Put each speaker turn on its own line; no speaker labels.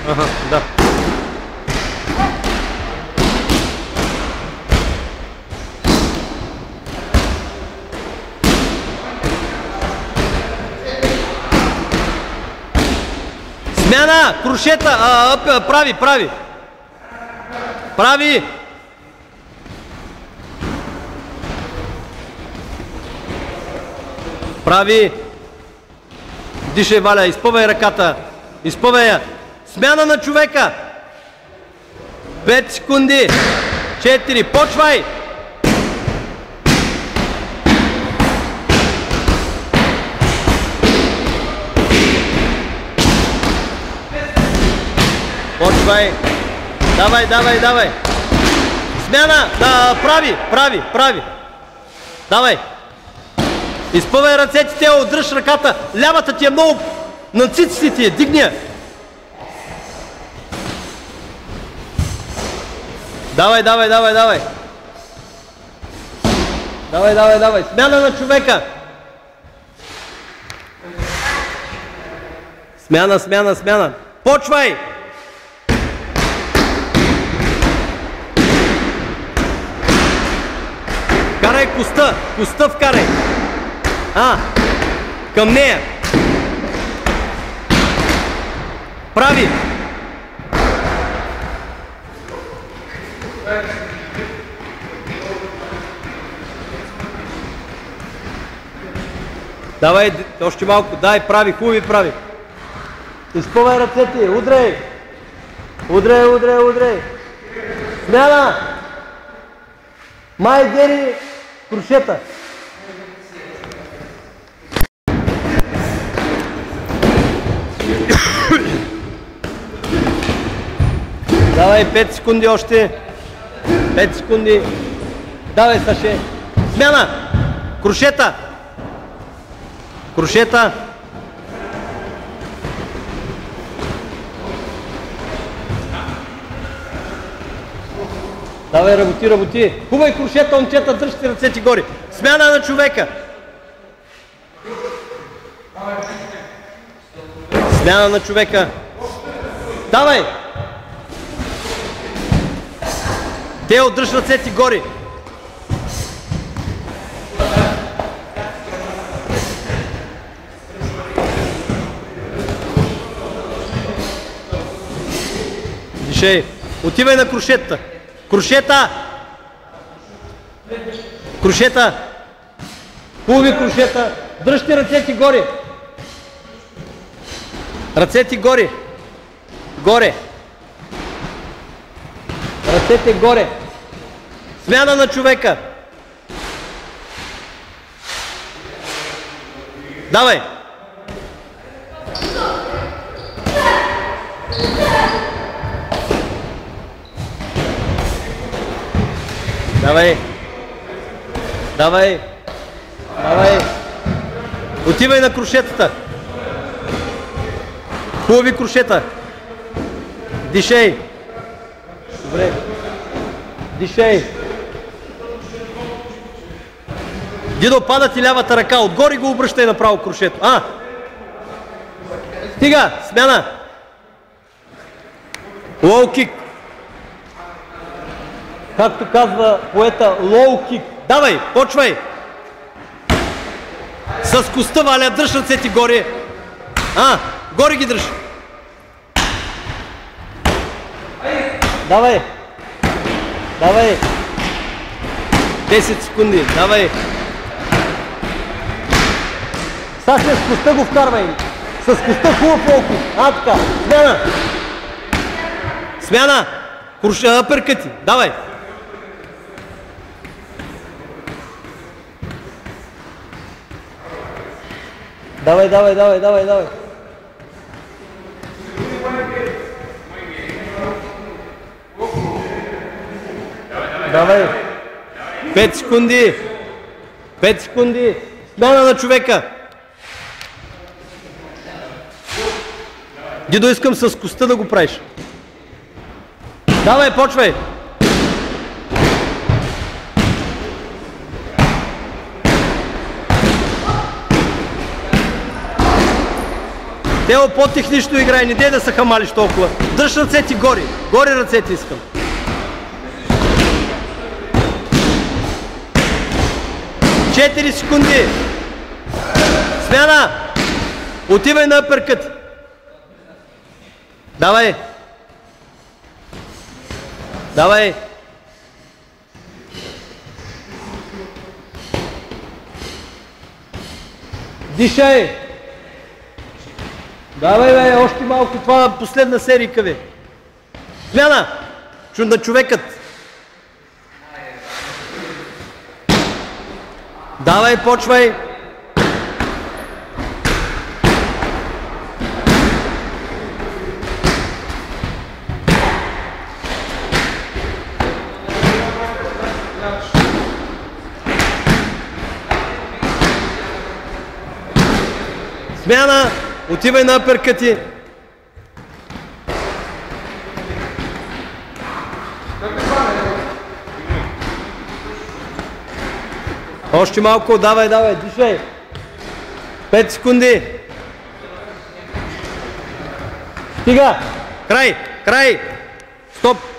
Ага, да. Смяна! Крушета! Прави! Прави! Прави! Дишай, Валя, изпъвай ръката! Изпъвай я! Смяна на човека! 5 секунди! 4, почвай! Почвай! Давай! Смяна! Прави! Давай! Изпъвай ръцете, Тео, дръж ръката! Лявата ти е много на циците ти, дигни я! Давай! Смяна на човека! Смяна! Почвай! Карай коста вкарай! Към нея! Прави! Давай, още малко, дай, хубави прави! Изпъвай ръцете, удрай! Смяна! Май, Гери, крушета! Давай, 5 секунди още! 5 секунди! Давай, Саше! Смяна! Крушета! Давай, работи! Хубай крушета, момчета, дръжте ръцете горе! Смяна на човека! Давай! Тео, дръж ръцете горе! Дишай! Отивай на крушетата! Крушета! Хубави крушета! Дръжте ръцете горе! Ръцете горе! Смяна на човека! Давай! Отивай на крушетата! Хубави крушета! Дишай! Добре! Дишай! Дидо, пада ти лявата ръка, отгоре го обръщай направо крушето. Стига! Смяна! Лоу кик! Както казва поета, лоу кик. Давай, почвай! С коста, Валя, дръж ръцете горе. Горе ги дръж. Давай! 10 секунди, давай! Сега с коста го вкарвай. С коста хубав лоу-кик. Така. Смяна! Апъркъти. Давай! Давай! Давай! 5 секунди! Смяна на човека! Дидо, искам с коста да го правиш. Давай, почвай! Тео, по-технично играй, не дей да се хамалиш толкова. Дръж ръцете гори. Гори ръцете искам. 4 секунди. Смяна. Отивай на апъркът. Давай. Давай. Дишай. Давай, бе, още малко. Това е последна серийка, ви. Смяна. На човекът. Давай, почвай. Смяна. Отивай на апъркъти. Още малко, давай, давай, дишай. 5 секунди. Стига. Край, край. Стоп.